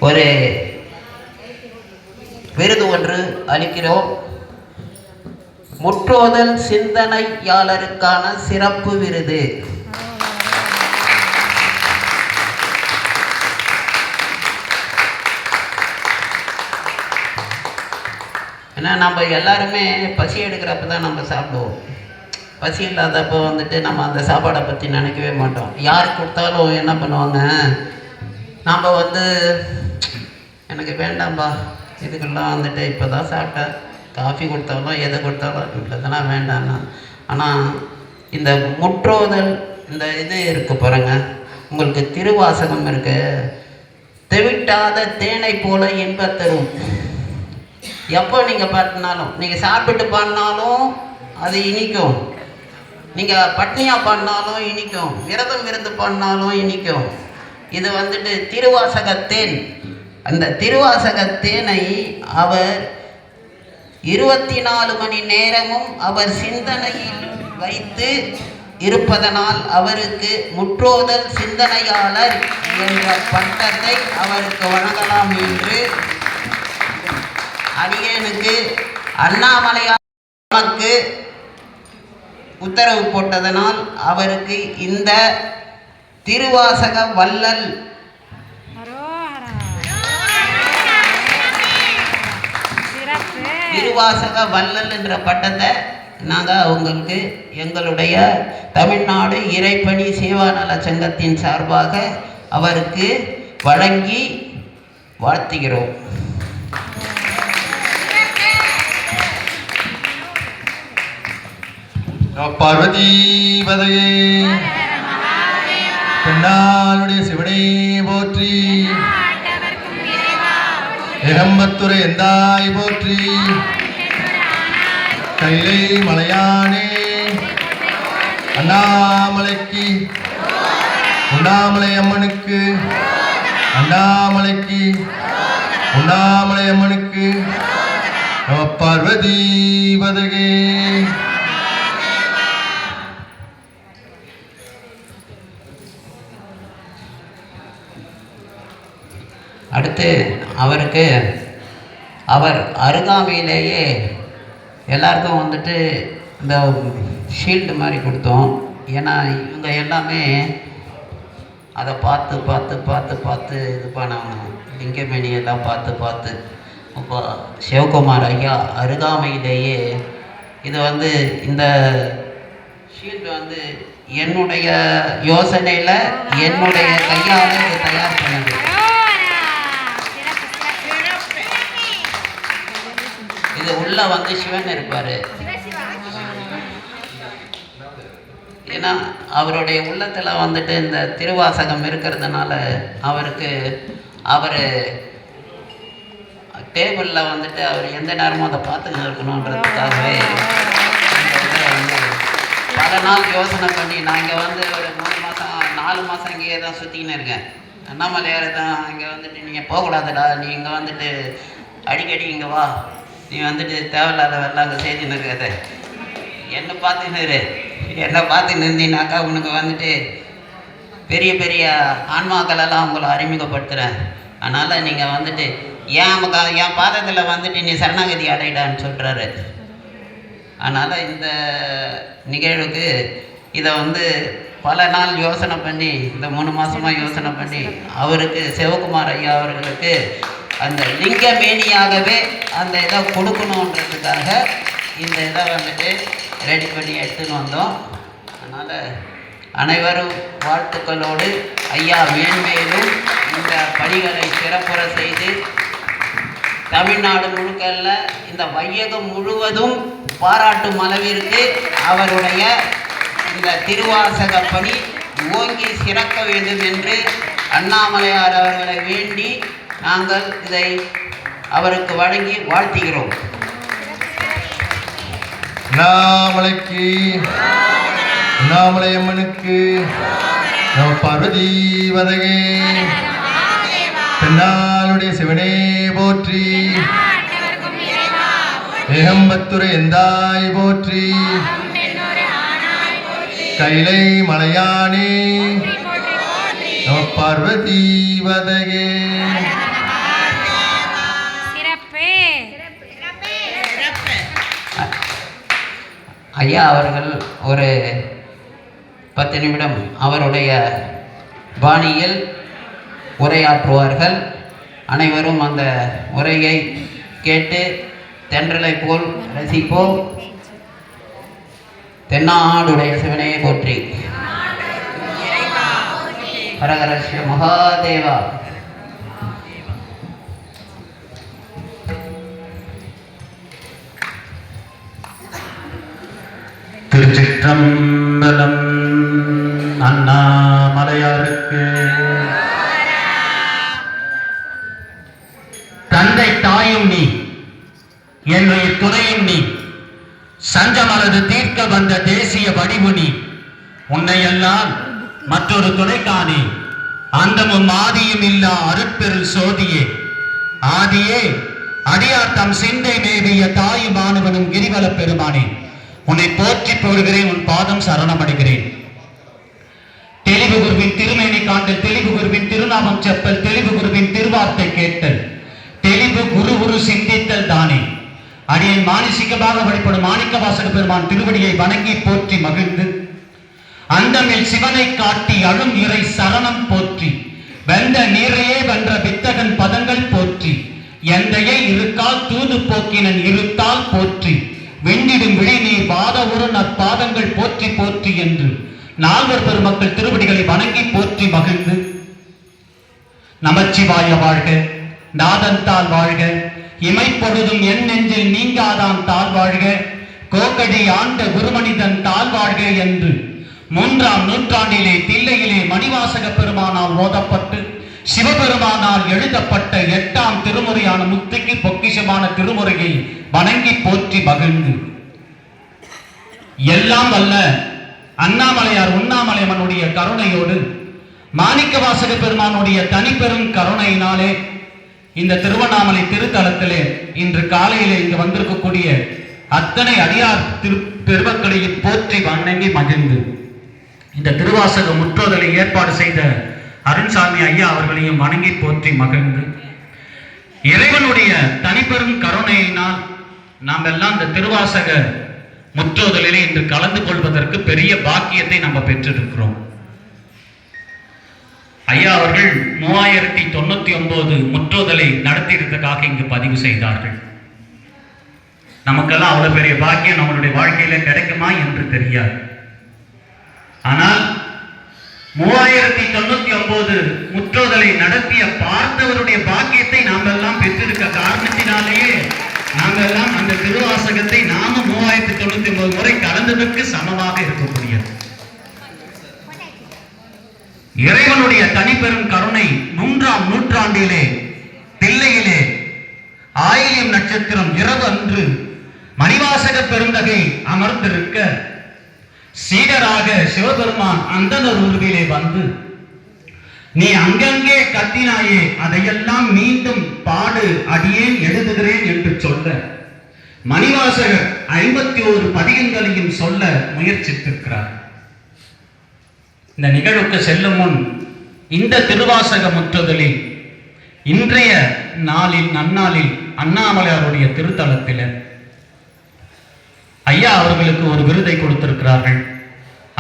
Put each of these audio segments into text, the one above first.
ஒரு விருது ஒன்று அளிக்கிறோம். முற்றோதல் சிந்தனையாளருக்கான சிறப்பு விருது. ஏன்னா நம்ம எல்லாருமே பசி எடுக்கிறப்ப தான் நம்ம சாப்பிடுவோம். பசி இல்லாதப்போ வந்துட்டு நம்ம அந்த சாப்பாடை பற்றி நினைக்கவே மாட்டோம். யார் கொடுத்தாலும் என்ன பண்ணுவாங்க, நாம் வந்து எனக்கு வேண்டாம்பா, இதுக்கெல்லாம் வந்துட்டு இப்போ தான் சாப்பிட்டேன், காஃபி கொடுத்தாலும் எதை கொடுத்தாலும் வீட்டில் தானே வேண்டாம்னா. ஆனால் இந்த முற்றோதல் இந்த இது இருக்கு பாருங்க, உங்களுக்கு திருவாசகம் இருக்கு, தெவிட்டாத தேனை போல இன்ப தரும். எப்போ நீங்கள் பாடினாலும், நீங்கள் சாப்பிட்டு பாடினாலும் அது இனிக்கும், நீங்கள் பட்னியாக பாடினாலும் இனிக்கும், விரதம் இருந்து பாடினாலும் இனிக்கும். இது வந்துட்டு திருவாசகத்தேன். அந்த திருவாசகத்தேனை அவர் 24 மணி நேரமும் அவர் சிந்தனையில் வைத்து இருப்பதனால் அவருக்கு முற்றோதல் சிந்தனையாளர் என்ற பட்டத்தை அவருக்கு வழங்கலாம் என்று அடியேனுக்கு அண்ணாமலையார் நமக்கு உத்தரவு போட்டதனால் அவருக்கு இந்த திருவாசக வள்ளல் திருவாசக வள்ளல் என்ற பட்டத்தை நாங்கள் அவங்களுக்கு எங்களுடைய தமிழ்நாடு இறைப்பணி சேவா நல சங்கத்தின் சார்பாக அவருக்கு வழங்கி வாழ்த்துகிறோம். பார்வதி பதையே பெண்ணாளுடைய சிவனே போற்றி, ஏகம்பத்துரை எந்தாய் போற்றி, கைலை மலையானே அண்ணாமலைக்கு, உண்ணாமலை அம்மனுக்கு, அண்ணாமலைக்கு, உண்ணாமலை அம்மனுக்கு பார்வதி பதையே. அடுத்து அவருக்கு அவர் அருகாமையிலேயே எல்லாருக்கும் வந்துட்டு இந்த ஷீல்டு மாதிரி கொடுத்தோம். ஏன்னா இவங்க எல்லாமே அதை பார்த்து பார்த்து பார்த்து பார்த்து இது பண்ணாங்க, லிங்கமணியெல்லாம் பார்த்து பார்த்து. இப்போ சிவகுமார் ஐயா அருகாமையிலேயே இது வந்து இந்த ஷீல்டு வந்து என்னுடைய யோசனையில் என்னுடைய கையால் இது தயார் பண்ணது. இது உள்ள வந்து சிவன் இருப்பார். ஏன்னா அவருடைய உள்ளத்தில் வந்துட்டு இந்த திருவாசகம் இருக்கிறதுனால அவருக்கு அவர் டேபிளில் வந்துட்டு அவர் எந்த நேரமும் அதை பார்த்துக்கிட்டு இருக்கணுன்றதுக்காகவே இதை வந்து பல நாள் யோசனை பண்ணி நான் இங்கே வந்து ஒரு 3 மாதம் 4 மாதம் இங்கேயே தான் சுற்றிக்கின்னு இருக்கேன். அண்ணாமலையார் தான் இங்கே வந்துட்டு நீங்கள் போகக்கூடாதுடா, நீ இங்கே வந்துட்டு அடிக்கடி இங்கே வா, நீ வந்துட்டு தேவையில்லாத வெள்ளம் அங்கே செய்துன்னு இருக்காத, என்னை பார்த்துன்னு என்னை பார்த்து நிறுத்தினாக்கா உனக்கு வந்துட்டு பெரிய பெரிய ஆன்மாக்களெல்லாம் உங்களை அறிமுகப்படுத்துகிறேன், அதனால் நீங்கள் வந்துட்டு என் பாதத்தில் வந்துட்டு நீ சரணாகதி அடையிடான்னு சொல்கிறாரு. அதனால் இந்த நிகழ்வுக்கு இதை வந்து பல நாள் யோசனை பண்ணி, இந்த 3 மாதமாக யோசனை பண்ணி அவருக்கு சிவகுமார் ஐயா அவர்களுக்கு அந்த லிங்கமேனியாகவே அந்த இதை கொடுக்கணுன்றதுக்காக இந்த இதை வந்துட்டு ரெடி பண்ணி எடுத்துன்னு வந்தோம். அதனால் அனைவரும் வாழ்த்துக்களோடு ஐயா மேன்மேலும் இந்த பணிகளை சிறப்புற செய்து தமிழ்நாடு முழுக்கல்ல இந்த வையகம் முழுவதும் பாராட்டும் அளவிற்கு அவருடைய இந்த திருவாசக பணி ஓங்கி சிறக்க வேண்டும் என்று அண்ணாமலையார் அவர்களை வேண்டி நாங்கள் இதை அவருக்கு வழங்கி வாழ்த்துகிறோம். அண்ணாமலைக்கு, அண்ணாமலை அம்மனுக்கு பார்வதி பதையே, பெண்ணாளுடைய சிவனே போற்றி, ஏகம்பத்துரை எந்தாய் போற்றி, கைலை மலையானே பார்வதி பதையே. ஐயா அவர்கள் ஒரு 10 நிமிடம் அவருடைய பாணியில் உரையாற்றுவார்கள். அனைவரும் அந்த உரையை கேட்டு தென்றலை போல் ரசிப்போம். தென்னாடுடைய சிவனையை போற்றி. ஹரஹர சிவ மகாதேவா. திருச்சிற்றம்பலம். அண்ணாமலையாருக்கு தந்தை தாயும் நீ, என்னுடைய துணையும் நீ, சஞ்சமனது தீர்க்க வந்த தேசிய வடிவு நீ. உன்னையெல்லாம் மற்றொரு துணை காணி. அந்தமும் ஆதியும் இல்லா அருட்பெருள் சோதியே. ஆதியே அடியார் தம் சிந்தை மேவிய தாயும் மாணவனும் கிரிவல பெருமானே, உன்னை போற்றி போடுகிறேன். உன் பாதம் சரணமடைகிறேன். தெளிவு குருவின் திருமேனி காண்டல், தெளிவு குருவின் திருநாமம் செப்பல், தெளிவு குருவின் திருவார்த்தை கேட்டல், தெளிவு குரு சிந்தித்தல் தானே. அடியன் மானசீகமாக வழிபடும் மாணிக்க வாசக பெருமான் திருவடியை வணங்கி போற்றி மகிழ்ந்து, அந்தமில் சிவனை காட்டி அழும் இறை சரணம் போற்றி, வெந்த நீரையே வென்ற வித்தகன் பதங்கள் போற்றி, எந்தையை இருக்கால் தூது போக்கினன் இருத்தால் போற்றி, வெண்டிடும் விழிநீர் வாத ஒரு நற்பாதங்கள் போற்றி போற்றி என்று நால்வர் பெருமக்கள் திருவடிகளை வணங்கி போற்றி மகிழ்ந்து, நமச்சிவாய வாழ்க, நாதந்தால் வாழ்க, இமைப்பொழுதும் என் நெஞ்சில் நீங்காதான் தாழ் வாழ்க, கோக்கடி ஆண்ட குருமனிதன் தாழ் வாழ்க என்று 3ஆம் நூற்றாண்டிலே தில்லையிலே மணிவாசக பெருமானால் ஓதப்பட்டு சிவபெருமானால் எழுதப்பட்ட 8ஆம் திருமுறையான முக்திக்கு பொக்கிஷமான திருமுறையை வணங்கி போற்றி மகிழ்ந்து, எல்லாம் வல்ல அண்ணாமலையார் உண்ணாமலையம்மனுடைய கருணையோடு மாணிக்க வாசக பெருமானுடைய தனிப்பெரும் கருணையினாலே இந்த திருவண்ணாமலை திருத்தலத்திலே இன்று காலையிலே இங்கு வந்திருக்கக்கூடிய அத்தனை அடியார் பெருமக்களையும் போற்றி வணங்கி மகிழ்ந்து, இந்த திருவாசக முற்றோதலை ஏற்பாடு செய்த அருண்சாமி ஐயா அவர்களையும் வணங்கி போற்றி மகிழ்ந்து, இறைவனுடைய தனிப்பெரும் கருணையினால் நாம் எல்லாம் இந்த திருவாசக முற்றோதலிலே இன்று கலந்து கொள்வதற்கு பெரிய பாக்கியத்தை நம்ம பெற்றிருக்கிறோம். ஐயா அவர்கள் 3099 முற்றோதலை நடத்தியதற்காக இங்கு பதிவு செய்தார்கள். நமக்கெல்லாம் அவ்வளவு பெரிய பாக்கியம் நம்மளுடைய வாழ்க்கையில கிடைக்குமா என்று தெரியாது. ஆனால் 3099 முற்றோதலை நடத்திய பார்த்தவருடைய பாக்கியத்தை நாம் எல்லாம் பெற்றிருக்க காரணத்தினாலேயே நாங்கள் எல்லாம் அந்த திருவாசகத்தை நாம 3099 முறை கலந்ததற்கு சமமாக இருக்கக்கூடியது. இறைவனுடைய தனிப்பெரும் கருணை 3ஆம் நூற்றாண்டிலே தில்லையிலே ஆயில்யம் நட்சத்திரம் இரவு அன்று மணிவாசக பெருந்தகை அமர்ந்திருக்க சீடராக சிவபெருமான் அந்தனர் உருவிலே வந்து, நீ அங்கங்கே கத்தினாயே, அதையெல்லாம் மீண்டும் பாடு, அடியேன் எழுதுகிறேன் என்று சொல்ல மணிவாசகர் 51 பதிகங்களையும் சொல்ல முயற்சித்திருக்கிறார். இந்த நிகழ்வுக்கு செல்லும் முன் இந்த திருவாசக முற்றுதலில் இன்றைய நாளில் நன்னாளில் அண்ணாமலையாருடைய திருத்தலத்தில் ஐயா அவர்களுக்கு ஒரு விருதை கொடுத்திருக்கிறார்கள்.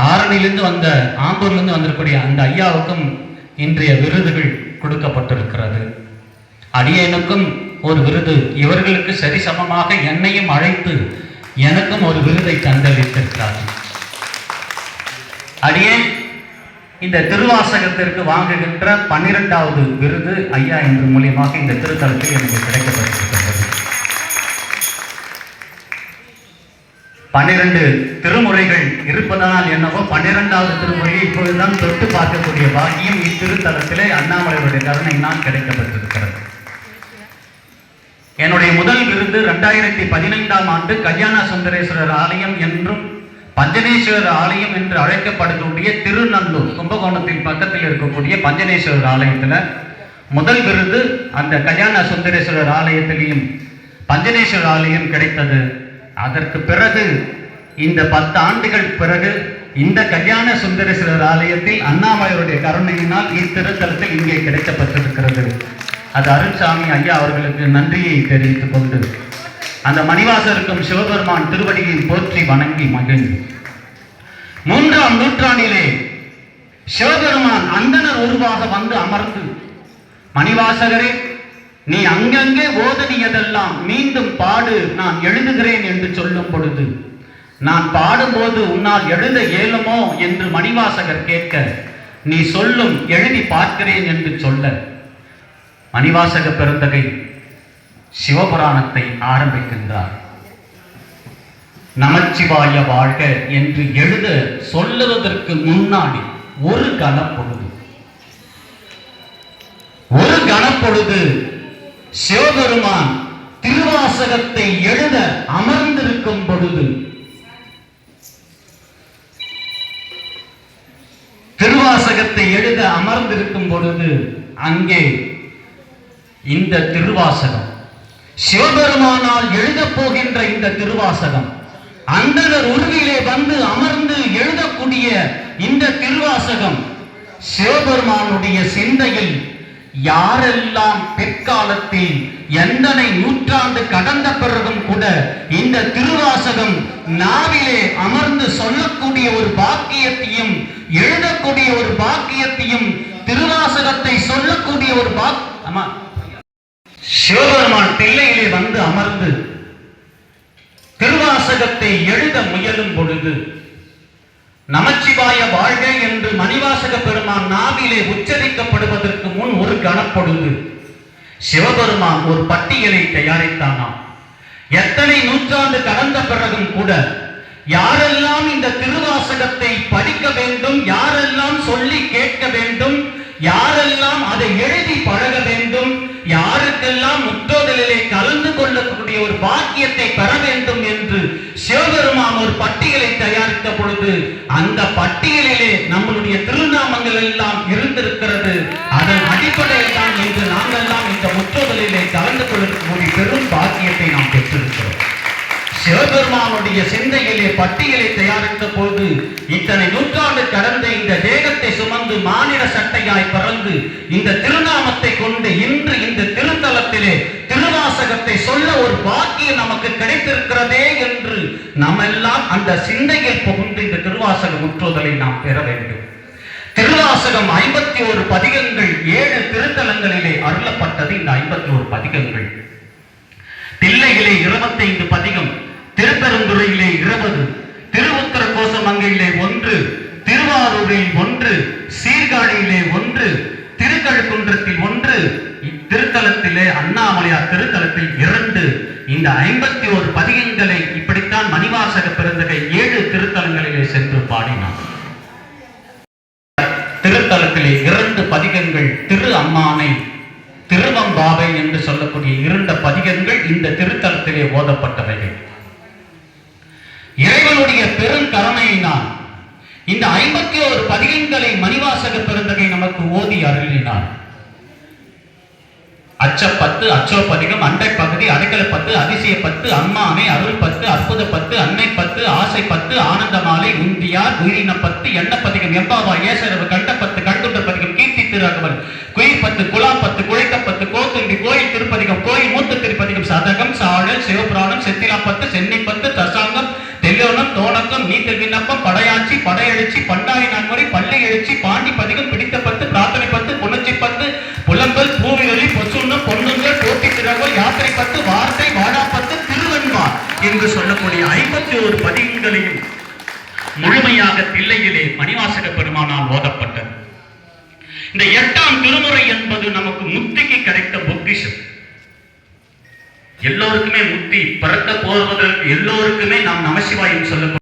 ஆரணிலிருந்து வந்த ஆம்பூர்லிருந்து வந்திருக்கூடிய அந்த ஐயாவுக்கும் இன்றைய விருதுகள் கொடுக்கப்பட்டிருக்கிறது. அடியேனுக்கும் ஒரு விருது, இவர்களுக்கு சரிசமமாக என்னையும் அழைத்து எனக்கும் ஒரு விருதை தந்தளித்திருக்கிறார்கள். அடியேன் இந்த திருவாசகத்திற்கு வாங்குகின்ற 12வது விருது ஐயா என்ற மூலியமாக இந்த திருத்தலத்தில் எனக்கு கிடைக்கப்பட்டிருக்கிறது. 12 திருமுறைகள் இருப்பதனால் என்னவோ 12வது திருமுறையை இப்பொழுதுதான் தொட்டு பார்க்கக்கூடிய பாக்கியம் இத்திருத்தலத்திலே அண்ணாமலையுடைய கருணையினால் கிடைக்கப்பட்டிருக்கிறது. என்னுடைய முதல் விருது 2015ஆம் ஆண்டு கல்யாண சுந்தரேஸ்வரர் ஆலயம் என்றும் பஞ்சநேஸ்வரர் ஆலயம் என்று அழைக்கப்படக்கூடிய திருநல்லூர் கும்பகோணத்தின் பக்கத்தில் இருக்கக்கூடிய பஞ்சநேஸ்வரர் ஆலயத்துல முதல் விருது அந்த கல்யாண சுந்தரேஸ்வரர் ஆலயத்திலையும் பஞ்சநேஸ்வரர் ஆலயம் கிடைத்தது. அதற்கு பிறகு இந்த 10 ஆண்டுகள் பிறகு இந்த கல்யாண சுந்தரேஸ்வரர் ஆலயத்தில் அண்ணாமலையுடைய கருணையினால் இத்திருத்தலத்தில் இங்கே கிடைக்கப்பட்டிருக்கிறது. அது அருண்சாமி ஐயா அவர்களுக்கு நன்றியை தெரிவித்துக் கொண்டு அந்த மணிவாசருக்கும் சிவபெருமான் திருவடியை போற்றி வணங்கி மகிழ்ந்து 3ஆம் நூற்றாண்டிலே சிவபெருமான் அந்தணர் உருவாக வந்து அமர்ந்து, மணிவாசகரே, நீ அங்கங்கே ஓதனியதெல்லாம் மீண்டும் பாடு, நான் எழுதுகிறேன் என்று சொல்லும் பொழுது, நான் பாடும்போது உன்னால் எழுத இயலுமோ என்று மணிவாசகர் கேட்க, நீ சொல்லும், எழுதி பார்க்கிறேன் என்று சொல்ல, மணிவாசக பெருந்தகை சிவபுராணத்தை ஆரம்பிக்கின்றார். நமச்சிவாய வாழ்க என்று எழுத சொல்லுவதற்கு முன்னாடி ஒரு கணப்பொழுது சிவபெருமான் திருவாசகத்தை எழுத அமர்ந்திருக்கும் பொழுது, அங்கே இந்த திருவாசகம், சிவபெருமானால் எழுதப் போகின்ற இந்த திருவாசகம், அந்தணர் உருவிலே வந்து அமர்ந்து எழுதக்கூடிய இந்த திருவாசகம், சிவபெருமானுடைய சிந்தையில் யாரெல்லாம் பிற்காலத்தில் எந்தனை நூற்றாண்டு கடந்த பிறகும் கூட இந்த திருவாசகம் நாவிலே அமர்ந்து சொல்லக்கூடிய ஒரு பாக்கியத்தையும், எழுதக்கூடிய ஒரு பாக்கியத்தையும், திருவாசகத்தை சொல்லக்கூடிய ஒரு சிவபெருமான் தில்லையிலே வந்து அமர்ந்து திருவாசகத்தை எழுத முயலும் பொழுது, நமச்சிவாய வாழ்க என்று மணிவாசக பெருமான் நாவிலே உச்சரிக்கப்படுவதற்கு முன் ஒரு கணப்பொழுது சிவபெருமான் ஒரு பட்டியலை தயாரித்தானாம். எத்தனை நூற்றாண்டு கடந்த பிறகும் கூட யாரெல்லாம் இந்த திருவாசகத்தை படிக்க வேண்டும், யாரெல்லாம் சொல்லி கேட்க வேண்டும், யாரெல்லாம் அதை எழுதி பழக வேண்டும், யாருக்கெல்லாம் முற்றோதலிலே கலந்து கொள்ளக்கூடிய ஒரு பாக்கியத்தை பெற வேண்டும் என்று சிவபெருமான் ஒரு பட்டியலை தயாரித்த பொழுது, அந்த பட்டியலிலே நம்மளுடைய திருநாமங்கள் எல்லாம் இருந்திருக்கிறது. அதன் அடிப்படையில் தான் இன்று நாங்கெல்லாம் இந்த முற்றோதலிலே கலந்து கொள்ளக்கூடிய பெரும் பாக்கியத்தை நாம் பெற்றிருக்கிறோம். சிவபெருமானுடைய சிந்தையிலே பட்டியலை தயாரித்த போது, இத்தனை நூற்றாண்டு கடந்த இந்த தேகத்தை சுமந்து மாநில சட்டையாய் பிறந்து இந்த திருநாமத்தை கொண்டு இன்று இந்த திருத்தலத்திலே திருவாசகத்தை சொல்ல ஒரு பாக்கியம் நமக்கு கிடைத்திருக்கிறதே என்று நாமெல்லாம் அந்த சிந்தையில் புகுந்து இந்த திருவாசக முற்றுதலை நாம் பெற வேண்டும். திருவாசகம் 51 பதிகங்கள் 7 திருத்தலங்களிலே அருளப்பட்டது. இந்த 51 பதிகங்கள் தில்லையிலே 25 பதிகம், திருப்பெருந்துறையிலே 20, திருவுத்தர கோசமங்கையிலே 1, திருவாரூரில் 1, சீர்காழியிலே 1, திருக்கழுக்குன்றத்தில் 1, இத்திருத்தலத்திலே அண்ணாமலையார் திருத்தலத்தில் 2. இந்த 51 பதிகங்களை இப்படித்தான் மணிவாசக பெருந்தகை 7 திருத்தலங்களிலே சென்று பாடினார். திருத்தலத்திலே 2 பதிகங்கள் திரு அம்மானை, திருவம்பாவை என்று சொல்லக்கூடிய 2 பதிகங்கள் இந்த திருத்தலத்திலே ஓதப்பட்டவைகள். இறைவனுடைய பெருங்கருணையினால் இந்த 51 பதிகங்களை மணிவாசக பெருந்தகை நமக்கு ஓதி அருளினார். அச்சப்பத்து, அச்சோப்பதிகம், அண்டை பகுதி, அடைக்கல பத்து, அதிசய பத்து, அம்மானை, அருள் பத்து, அற்புத பத்து, அன்னை பத்து, ஆசை பத்து, ஆனந்தமாலை, உந்தியார், உயிரின பத்து, எண்ணப்பதிகம், எம்பாவா, ஏசரவு, கண்டப்பத்து, கண்டுன்ற பதிகம், கீர்த்தி திருரகவல், குயில் பத்து, குலாம் பத்து, குழைக்கப்பத்து, கோத்துண்டி, கோயில் திருப்பதிகம், கோயில் மூத்த திருப்பதிகம், சதகம், சாழல், சிவபுராணம், செத்திலாப்பத்து, சென்னை பத்து, தசாங்கம், தெல்லோனம், தோணக்கம், நீத்தல் விண்ணப்பம், படையாட்சி, படையெழுச்சி, பண்டாய் நான்முறை, பள்ளி எழுச்சி, பாண்டி பதிகம், பிடித்த பத்து, பிரார்த்தனை பத்து, புணர்ச்சி பத்து, புலம்பல், பூவியொலி, பொசுண்ணம், பொன்னுங்கள், போட்டி திறவல், யாத்திரை பத்து, வார்த்தை, வாடாப்பத்து, திருவன்மார் என்று சொல்லக்கூடிய 51 பதிகங்களையும் முழுமையாக தில்லையிலே மணிவாசக பெருமானால் ஓதப்பட்டது. இந்த 8ஆம் திருமுறை என்பது நமக்கு முக்திக்கு கிடைத்த பொக்கிஷம். எல்லோருக்குமே முக்தி பிறக்க போவதற்கு எல்லோருக்குமே நாம் நமசிவாயம் சொல்ல